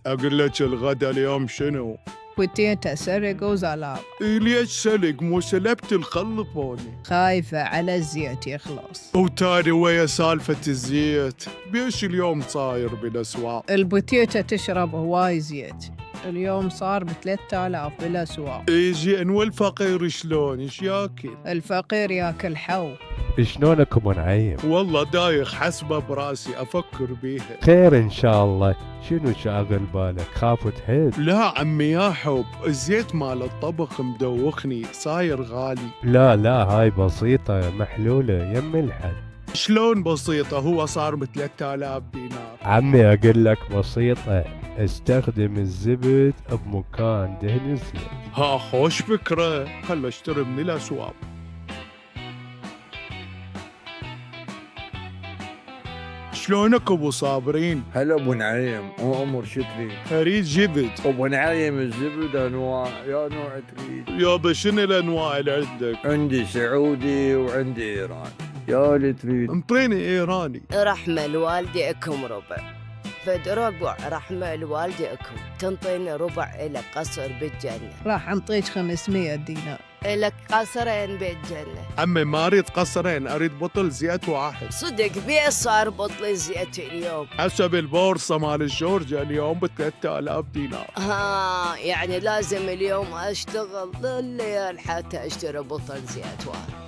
أقول لك الغدا اليوم شنو؟ بوتيتا سلق وزلط. ليش سلق مو سلبت الخلفوني؟ خايفة على الزيت يخلص. وتاني ويا سالفة الزيت بيش اليوم صاير بالأسواق؟ البوتيتا تشرب هواي زيت، اليوم صار ب3000 بالأسواق. زين والفقير شلون ايش ياكل؟ الفقير ياكل حو. شلونك ابو نعيم؟ والله دايخ حسبة براسي أفكر بيها. خير ان شاء الله. شنو شاغل بالك؟ خاف وتحد؟ لا عمي يا حب الزيت مال الطبخ مدوخني صاير غالي. لا هاي بسيطة محلولة يم الحد. شلون بسيطة هو صار ب3000 دينار. عمي اقول لك بسيطة، استخدم الزبد بمكان دهن الزيت. ها خوش فكرة، خل اشتري من الأسواق. شلونك ابو صابرين؟ هلا ابو نعيم، امور شو تريد؟ اريد جبد. ابو نعيم الزبد انواع، يا نوع تريد؟ يابا شنو الانواع اللي عندك؟ عندي سعودي وعندي ايراني، يا اللي تريد؟ انطيني ايراني. رحمة لوالديكم ربع، فد ربع رحمة لوالديكم، تنطيني ربع إلك قصر بالجنة. راح أنطيك 500 دينار. إلك قصرين بالجنة. عمي ما اريد قصرين، اريد بطل زيت واحد. صدق بيه صار بطل زيت اليوم؟ حسب البورصة مال الجورجيا اليوم ب3000 دينار. يعني لازم اليوم أشتغل للليل حتى أشتري بطل زيت واحد.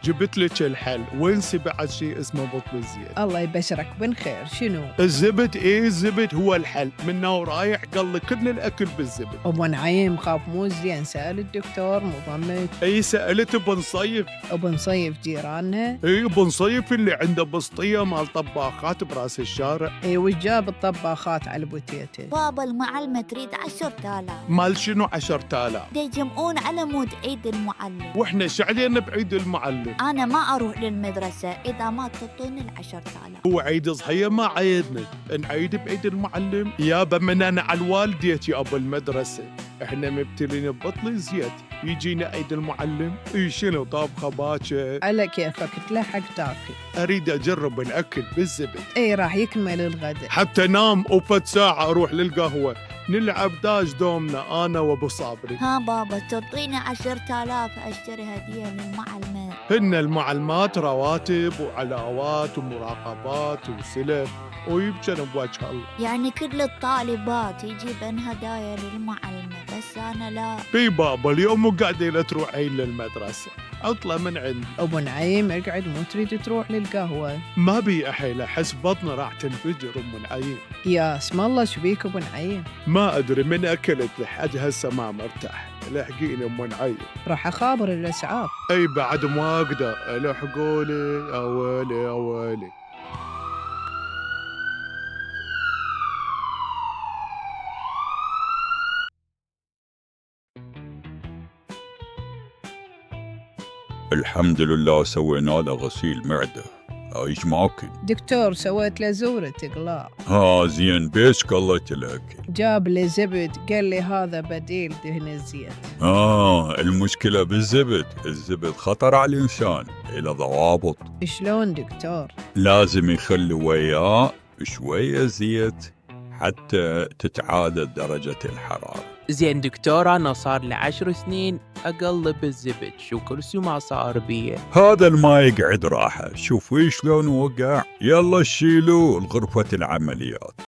جبت لك الحل، وين بعد شيء اسمه بطل الزيت؟ الله يبشرك بالخير. شنو؟ الزبد. الزبد هو الحل، منه ورايح قال لي كل الاكل بالزبد. أبو نعيم خاف مو زين، سأل الدكتور مضمت. سألت بنصيف. أبو نصيف جيراننا. بنصيف اللي عنده بسطية مال طباخات براس الشارع. وش جاب الطباخات على البوتيتا؟ بابا المعلمة تريد 10,000. مال شنو 10,000؟ يجمعون على مود عيد المعلم. واحنا شعلينا بعيد المعلم. أنا ما أروح للمدرسة إذا ما تعطوني 10,000. هو عيد صحية ما عيدنا، نعيد بعيد المعلم. يابا من أنا على الوالديتي أبو المدرسة، احنا مبتلين ببطل زيت، يجينا عيد المعلم شنو طابخة باكر. على كيفك تلحق تاكل. أريد أجرب الأكل بالزبد. راح يكمل الغداء. حتى نام وفت ساعة أروح للقهوة نلعب داش دومنا أنا وأبو صابري. ها بابا تعطيني 10,000 أشتري هدية للمعلمة. هن المعلمات رواتب وعلاوات ومراقبات وسلف ويبجن بوجه الله. يعني كل الطالبات يجيبن هدايا للمعلمة بس أنا لا. في بابا اليوم مو قاعدين تروحين للمدرسة، اطلع من عندي. أبو نعيم اقعد، مو تريد تروح للقهوة؟ ما بي أحيل، أحس بطني راح تنفجر أم نعيم. يا اسم الله شبيك أبو نعيم؟ ما أدري من أكلت لحد هسه ما مرتاح، لحقيني أم نعيم. راح أخابر الإسعاف. أي بعد ما أقدر، لحقولي يا ويلي يا ويلي. الحمد لله سوينا له غسيل معدة. ايش ماكل؟ دكتور سويت له زورة إقلاع. زين بيش قلت الاكل؟ جاب لي زبد، قال لي هذا بديل دهن الزيت. المشكلة بالزبد، الزبد خطر على الإنسان، إلى ضوابط. شلون دكتور؟ لازم يخلي وياه شوية زيت حتى تتعادل درجة الحرارة. زين دكتور، أنا صار لي 10 سنين أقلب الزبد، شو كرسي ما صار بيه. هذا الما يقعد راحة، شوفي شلون وقع. يلا شيلوه لغرفة العمليات.